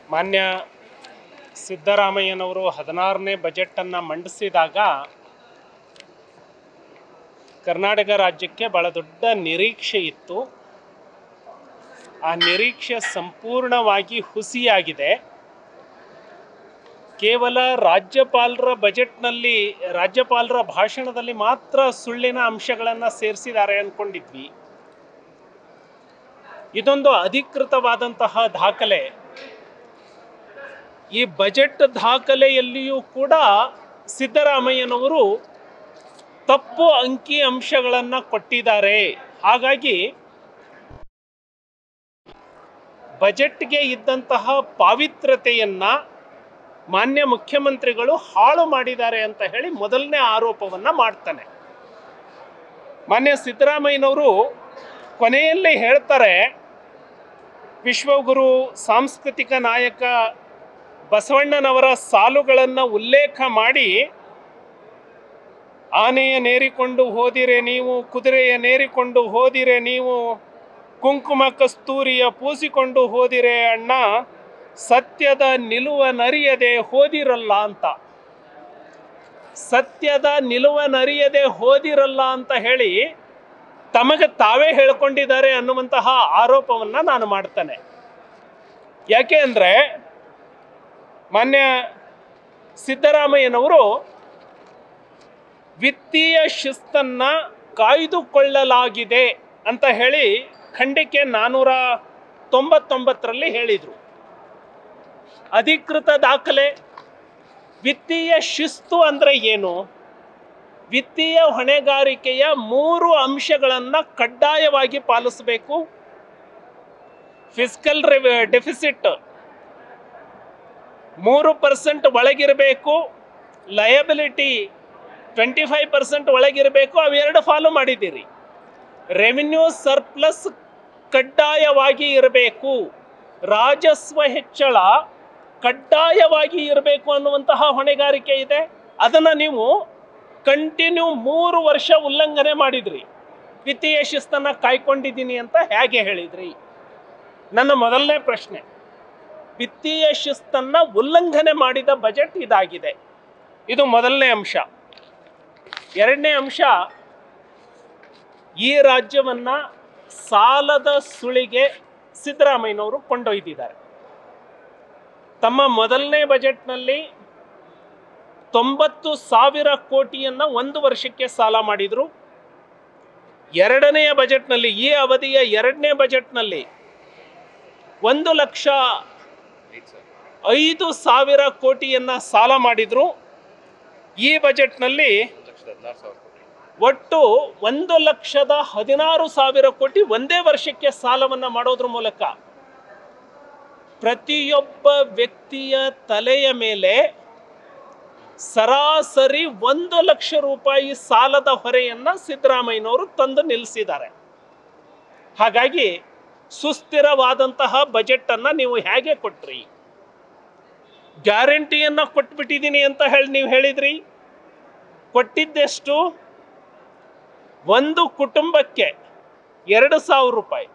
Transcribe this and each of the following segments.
ಮಾನ್ಯ ಸಿದ್ದರಾಮಯ್ಯನವರು 16ನೇ ಬಜೆಟನ್ನು ಮಂಡಿಸಿದಾಗ ಕರ್ನಾಟಕ ರಾಜ್ಯಕ್ಕೆ ಭಾಳ ದೊಡ್ಡ ನಿರೀಕ್ಷೆ ಇತ್ತು. ಆ ನಿರೀಕ್ಷೆ ಸಂಪೂರ್ಣವಾಗಿ ಹುಸಿಯಾಗಿದೆ. ಕೇವಲ ರಾಜ್ಯಪಾಲರ ಭಾಷಣದಲ್ಲಿ ಮಾತ್ರ ಸುಳ್ಳಿನ ಅಂಶಗಳನ್ನು ಸೇರಿಸಿದ್ದಾರೆ ಅಂದ್ಕೊಂಡಿದ್ವಿ. ಇದೊಂದು ಅಧಿಕೃತವಾದಂತಹ ದಾಖಲೆ. ಈ ಬಜೆಟ್ ದಾಖಲೆಯಲ್ಲಿಯೂ ಕೂಡ ಸಿದ್ದರಾಮಯ್ಯನವರು ತಪ್ಪು ಅಂಕಿ ಅಂಶಗಳನ್ನು ಕೊಟ್ಟಿದ್ದಾರೆ. ಹಾಗಾಗಿ ಬಜೆಟ್ಗೆ ಇದ್ದಂತಹ ಪಾವಿತ್ರ್ಯತೆಯನ್ನು ಮಾನ್ಯ ಮುಖ್ಯಮಂತ್ರಿಗಳು ಹಾಳು ಮಾಡಿದ್ದಾರೆ ಅಂತ ಹೇಳಿ ಮೊದಲನೇ ಆರೋಪವನ್ನು ಮಾಡ್ತಾನೆ. ಮಾನ್ಯ ಸಿದ್ದರಾಮಯ್ಯನವರು ಕೊನೆಯಲ್ಲಿ ಹೇಳ್ತಾರೆ, ವಿಶ್ವಗುರು ಸಾಂಸ್ಕೃತಿಕ ನಾಯಕ ಬಸವಣ್ಣನವರ ಸಾಲುಗಳನ್ನು ಉಲ್ಲೇಖ ಮಾಡಿ, ಆನೆಯ ನೇರಿಕೊಂಡು ಹೋದಿರೆ ನೀವು, ಕುದುರೆಯ ನೇರಿಕೊಂಡು ಹೋದಿರೆ ನೀವು, ಕುಂಕುಮ ಕಸ್ತೂರಿಯ ಪೂಸಿಕೊಂಡು ಹೋದಿರೆ ಅಣ್ಣ, ಸತ್ಯದ ನಿಲುವನರಿಯದೆ ಹೋದಿರಲ್ಲ ಅಂತ. ಸತ್ಯದ ನಿಲುವನರಿಯದೆ ಹೋದಿರಲ್ಲ ಅಂತ ಹೇಳಿ ತಮಗೆ ತಾವೇ ಹೇಳ್ಕೊಂಡಿದ್ದಾರೆ ಅನ್ನುವಂತಹ ಆರೋಪವನ್ನು ನಾನು ಮಾಡ್ತಾನೆ. ಯಾಕೆ ಅಂದರೆ ಮಾನ್ಯ ಸಿದ್ದರಾಮಯ್ಯನವರು ವಿತ್ತೀಯ ಶಿಸ್ತನ್ನು ಕಾಯ್ದುಕೊಳ್ಳಲಾಗಿದೆ ಅಂತ ಹೇಳಿ ಖಂಡಿಕೆ 499ರಲ್ಲಿ ಹೇಳಿದರು. ಅಧಿಕೃತ ದಾಖಲೆ. ವಿತ್ತೀಯ ಶಿಸ್ತು ಅಂದರೆ ಏನು? ವಿತ್ತೀಯ ಹೊಣೆಗಾರಿಕೆಯ 3 ಅಂಶಗಳನ್ನು ಕಡ್ಡಾಯವಾಗಿ ಪಾಲಿಸಬೇಕು. Fiscal deficit 3% ಒಳಗಿರಬೇಕು. ಲಯಬಿಲಿಟಿ 25% ಒಳಗಿರಬೇಕು. ಅವೆರಡು ಫಾಲೋ ಮಾಡಿದ್ದೀರಿ. ರೆವಿನ್ಯೂ ಸರ್ಪ್ಲಸ್ ಕಡ್ಡಾಯವಾಗಿ ಇರಬೇಕು. ರಾಜಸ್ವ ಹೆಚ್ಚಳ ಕಡ್ಡಾಯವಾಗಿ ಇರಬೇಕು ಅನ್ನುವಂತಹ ಹೊಣೆಗಾರಿಕೆ ಇದೆ. ಅದನ್ನು ನೀವು ಕಂಟಿನ್ಯೂ 3 ವರ್ಷ ಉಲ್ಲಂಘನೆ ಮಾಡಿದ್ರಿ. ವಿತ್ತೀಯ ಶಿಸ್ತನ್ನು ಕಾಯ್ಕೊಂಡಿದ್ದೀನಿ ಅಂತ ಹೇಗೆ ಹೇಳಿದ್ರಿ? ನನ್ನ ಮೊದಲನೇ ಪ್ರಶ್ನೆ. ವಿತ್ತೀಯ ಶಿಸ್ತನ್ನು ಉಲ್ಲಂಘನೆ ಮಾಡಿದ ಬಜೆಟ್ ಇದಾಗಿದೆ. ಇದು ಮೊದಲನೇ ಅಂಶ. ಎರಡನೇ ಅಂಶ, ಈ ರಾಜ್ಯವನ್ನು ಸಾಲದ ಸುಳಿಗೆ ಸಿದ್ದರಾಮಯ್ಯನವರು ಕೊಂಡೊಯ್ದಿದ್ದಾರೆ. ತಮ್ಮ ಮೊದಲನೇ ಬಜೆಟ್ನಲ್ಲಿ 90,000 ಕೋಟಿಯನ್ನು 1 ವರ್ಷಕ್ಕೆ ಸಾಲ ಮಾಡಿದರು. ಎರಡನೆಯ ಬಜೆಟ್ನಲ್ಲಿ, ಈ ಅವಧಿಯ ಎರಡನೇ ಬಜೆಟ್ನಲ್ಲಿ 1,05,000 ಕೋಟಿಯನ್ನು ಸಾಲ ಮಾಡಿದರು. ಈ ಬಜೆಟ್ನಲ್ಲಿ ಒಟ್ಟು 1,16,000 ಕೋಟಿ ಒಂದೇ ವರ್ಷಕ್ಕೆ ಸಾಲವನ್ನು ಮಾಡೋದ್ರ ಮೂಲಕ ಪ್ರತಿಯೊಬ್ಬ ವ್ಯಕ್ತಿಯ ತಲೆಯ ಮೇಲೆ ಸರಾಸರಿ 1 ಲಕ್ಷ ರೂಪಾಯಿ ಸಾಲದ ಹೊರೆಯನ್ನು ಸಿದ್ದರಾಮಯ್ಯನವರು ತಂದು ನಿಲ್ಲಿಸಿದ್ದಾರೆ. ಹಾಗಾಗಿ ಸುಸ್ಥಿರವಾದಂತಹ ಬಜೆಟನ್ನು ನೀವು ಹೇಗೆ ಕೊಟ್ರಿ? ಗ್ಯಾರಂಟಿಯನ್ನು ಕೊಟ್ಬಿಟ್ಟಿದ್ದೀನಿ ಅಂತ ಹೇಳಿ ನೀವು ಹೇಳಿದ್ರಿ. ಕೊಟ್ಟಿದ್ದೆಷ್ಟು? ಒಂದು ಕುಟುಂಬಕ್ಕೆ 2,000 ರೂಪಾಯಿ.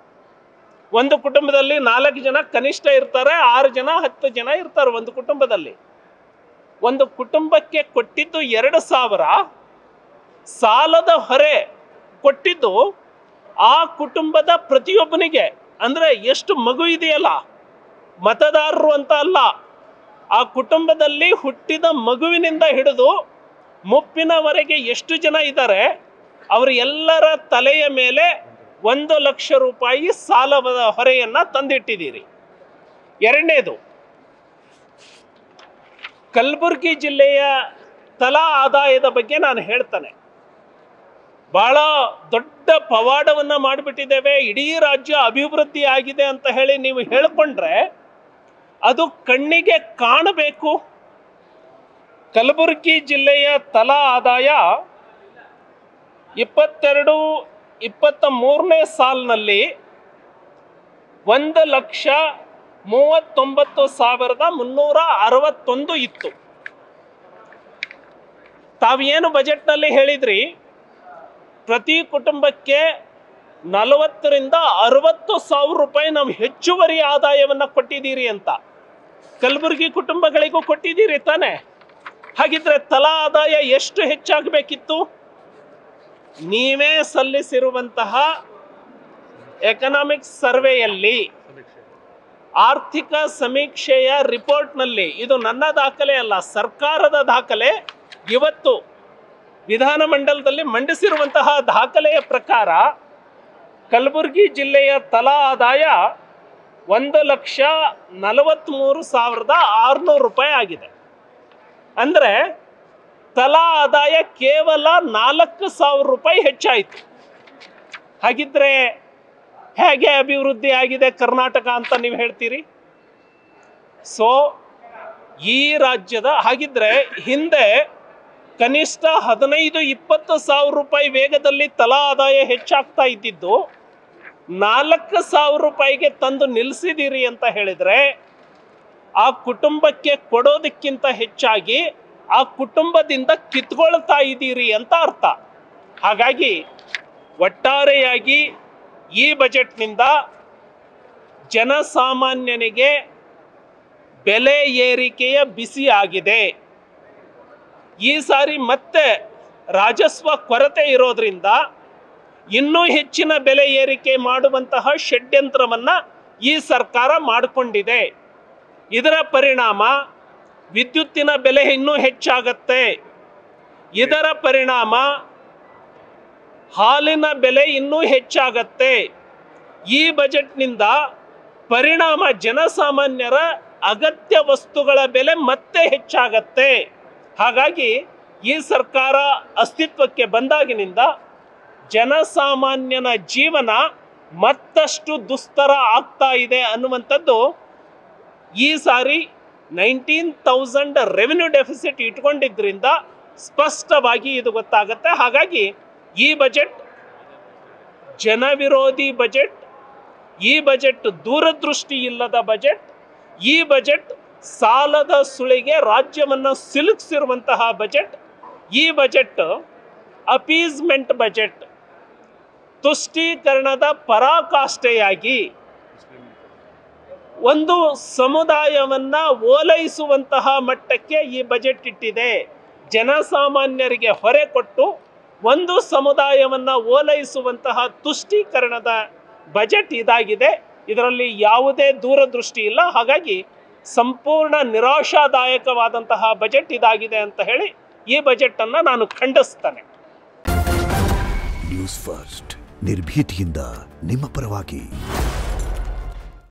ಒಂದು ಕುಟುಂಬದಲ್ಲಿ 4 ಜನ ಕನಿಷ್ಠ ಇರ್ತಾರೆ, 6 ಜನ 10 ಜನ ಇರ್ತಾರೆ ಒಂದು ಕುಟುಂಬದಲ್ಲಿ. ಒಂದು ಕುಟುಂಬಕ್ಕೆ ಕೊಟ್ಟಿದ್ದು 2,000. ಸಾಲದ ಹೊರೆ ಕೊಟ್ಟಿದ್ದು ಆ ಕುಟುಂಬದ ಪ್ರತಿಯೊಬ್ಬನಿಗೆ. ಅಂದರೆ ಎಷ್ಟು ಮಗು ಇದೆಯಲ್ಲ, ಮತದಾರರು ಅಂತ ಅಲ್ಲ, ಆ ಕುಟುಂಬದಲ್ಲಿ ಹುಟ್ಟಿದ ಮಗುವಿನಿಂದ ಹಿಡಿದು ಮುಪ್ಪಿನವರೆಗೆ ಎಷ್ಟು ಜನ ಇದ್ದಾರೆ ಅವರು ಎಲ್ಲರ ತಲೆಯ ಮೇಲೆ 1 ಲಕ್ಷ ರೂಪಾಯಿ ಸಾಲದ ಹೊರೆಯನ್ನು ತಂದಿಟ್ಟಿದ್ದೀರಿ. ಎರಡನೇದು, ಕಲಬುರಗಿ ಜಿಲ್ಲೆಯ ತಲಾ ಆದಾಯದ ಬಗ್ಗೆ ನಾನು ಹೇಳ್ತಾನೆ. ಬಹಳ ದೊಡ್ಡ ಪವಾಡವನ್ನು ಮಾಡಿಬಿಟ್ಟಿದ್ದೇವೆ, ಇಡೀ ರಾಜ್ಯ ಅಭಿವೃದ್ಧಿ ಆಗಿದೆ ಅಂತ ಹೇಳಿ ನೀವು ಹೇಳಿಕೊಂಡ್ರೆ ಅದು ಕಣ್ಣಿಗೆ ಕಾಣಬೇಕು. ಕಲಬುರಗಿ ಜಿಲ್ಲೆಯ ತಲಾ ಆದಾಯ 22-23ನೇ ಸಾಲಿನಲ್ಲಿ 1,39,361 ಇತ್ತು. ತಾವೇನು ಬಜೆಟ್ನಲ್ಲಿ ಹೇಳಿದ್ರಿ, ಪ್ರತಿ ಕುಟುಂಬಕ್ಕೆ 40,000 ರಿಂದ 60,000 ರೂಪಾಯಿ ನಾವು ಹೆಚ್ಚುವರಿ ಆದಾಯವನ್ನು ಕೊಟ್ಟಿದ್ದೀರಿ ಅಂತ. ಕಲಬುರಗಿ ಕುಟುಂಬಗಳಿಗೂ ಕೊಟ್ಟಿದ್ದೀರಿ ತಾನೆ? ಹಾಗಿದ್ರೆ ತಲಾ ಆದಾಯ ಎಷ್ಟು ಹೆಚ್ಚಾಗಬೇಕಿತ್ತು? ನೀವೇ ಸಲ್ಲಿಸಿರುವಂತಹ ಎಕನಾಮಿಕ್ ಸರ್ವೆಯಲ್ಲಿ, ಆರ್ಥಿಕ ಸಮೀಕ್ಷೆಯ ರಿಪೋರ್ಟ್ನಲ್ಲಿ, ಇದು ನನ್ನ ದಾಖಲೆ ಅಲ್ಲ, ಸರ್ಕಾರದ ದಾಖಲೆ, ಇವತ್ತು ವಿಧಾನಮಂಡಲದಲ್ಲಿ ಮಂಡಿಸಿರುವಂತಹ ದಾಖಲೆಯ ಪ್ರಕಾರ ಕಲಬುರಗಿ ಜಿಲ್ಲೆಯ ತಲಾ ಆದಾಯ 1,43,600 ರೂಪಾಯಿ ಆಗಿದೆ. ಅಂದರೆ ತಲಾ ಆದಾಯ ಕೇವಲ 4,000 ರೂಪಾಯಿ ಹೆಚ್ಚಾಯಿತು. ಹಾಗಿದ್ರೆ ಹೇಗೆ ಅಭಿವೃದ್ಧಿ ಆಗಿದೆ ಕರ್ನಾಟಕ ಅಂತ ನೀವು ಹೇಳ್ತೀರಿ? ಸೊ ಈ ರಾಜ್ಯದ ಹಾಗಿದ್ರೆ ಹಿಂದೆ ಕನಿಷ್ಠ 15-20 ಸಾವಿರ ರೂಪಾಯಿ ವೇಗದಲ್ಲಿ ತಲಾ ಆದಾಯ ಹೆಚ್ಚಾಗ್ತಾ ಇದ್ದಿದ್ದು 4,000 ರೂಪಾಯಿಗೆ ತಂದು ನಿಲ್ಲಿಸಿದಿರಿ ಅಂತ ಹೇಳಿದ್ರೆ ಆ ಕುಟುಂಬಕ್ಕೆ ಕೊಡೋದಕ್ಕಿಂತ ಹೆಚ್ಚಾಗಿ ಆ ಕುಟುಂಬದಿಂದ ಕಿತ್ಕೊಳ್ತಾ ಇದ್ದೀರಿ ಅಂತ ಅರ್ಥ. ಹಾಗಾಗಿ ಒಟ್ಟಾರೆಯಾಗಿ ಈ ಬಜೆಟ್ನಿಂದ ಜನಸಾಮಾನ್ಯನಿಗೆ ಬೆಲೆ ಏರಿಕೆಯ ಬಿಸಿ ಆಗಿದೆ. ಈ ಸಾರಿ ಮತ್ತೆ ರಾಜಸ್ವ ಕೊರತೆ ಇರೋದ್ರಿಂದ ಇನ್ನೂ ಹೆಚ್ಚಿನ ಬೆಲೆ ಏರಿಕೆ ಮಾಡುವಂತಹ ಷಡ್ಯಂತ್ರವನ್ನ ಈ ಸರ್ಕಾರ ಮಾಡಿಕೊಂಡಿದೆ. ಇದರ ಪರಿಣಾಮ ವಿದ್ಯುತ್ತಿನ ಬೆಲೆ ಇನ್ನೂ ಹೆಚ್ಚಾಗತ್ತೆ. ಇದರ ಪರಿಣಾಮ ಹಾಲಿನ ಬೆಲೆ ಇನ್ನೂ ಹೆಚ್ಚಾಗತ್ತೆ. ಈ ಬಜೆಟ್ನಿಂದ ಪರಿಣಾಮ ಜನಸಾಮಾನ್ಯರ ಅಗತ್ಯ ವಸ್ತುಗಳ ಬೆಲೆ ಮತ್ತೆ ಹೆಚ್ಚಾಗತ್ತೆ. ಹಾಗಾಗಿ ಈ ಸರ್ಕಾರ ಅಸ್ತಿತ್ವಕ್ಕೆ ಬಂದಾಗಿನಿಂದ ಜನಸಾಮಾನ್ಯನ ಜೀವನ ಮತ್ತಷ್ಟು ದುಸ್ತರ ಆಗ್ತಾ ಇದೆ ಅನ್ನುವಂಥದ್ದು ಈ ಸಾರಿ 19,000 ರೆವಿನ್ಯೂ ಡೆಫಿಸಿಟ್ ಇಟ್ಕೊಂಡಿದ್ರಿಂದ ಸ್ಪಷ್ಟವಾಗಿ ಇದು ಗೊತ್ತಾಗುತ್ತೆ. ಹಾಗಾಗಿ ಈ ಬಜೆಟ್ ಜನವಿರೋಧಿ ಬಜೆಟ್, ಈ ಬಜೆಟ್ ದೂರದೃಷ್ಟಿ ಇಲ್ಲದ ಬಜೆಟ್, ಈ ಬಜೆಟ್ ಸಾಲದ ಸುಳಿಗೆ ರಾಜ್ಯವನ್ನು ಸಿಲುಕಿಸಿರುವಂತಹ ಬಜೆಟ್, ಈ ಬಜೆಟ್ ಅಪೀಸ್ಮೆಂಟ್ ಬಜೆಟ್, ತುಷ್ಟೀಕರಣದ ಪರಾಕಾಷ್ಠೆಯಾಗಿ ಒಂದು ಸಮುದಾಯವನ್ನ ಓಲೈಸುವಂತಹ ಮಟ್ಟಕ್ಕೆ ಈ ಬಜೆಟ್ ಇಟ್ಟಿದೆ. ಜನಸಾಮಾನ್ಯರಿಗೆ ಹೊರೆ ಕೊಟ್ಟು ಒಂದು ಸಮುದಾಯವನ್ನ ಓಲೈಸುವಂತಹ ತುಷ್ಟೀಕರಣದ ಬಜೆಟ್ ಇದಾಗಿದೆ. ಇದರಲ್ಲಿ ಯಾವುದೇ ದೂರದೃಷ್ಟಿ ಇಲ್ಲ. ಹಾಗಾಗಿ ಸಂಪೂರ್ಣ ನಿರಾಶಾದಾಯಕವಾದಂತಹ ಬಜೆಟ್ ಇದಾಗಿದೆ ಅಂತ ಹೇಳಿ ಈ ಬಜೆಟ್ ಅನ್ನು ನಾನು ಖಂಡಿಸ್ತೇನೆ. ನ್ಯೂಸ್ ಫಸ್ಟ್ ನಿರ್ಭೀತಿಯಿಂದ ನಿಮ್ಮ ಪರವಾಗಿ.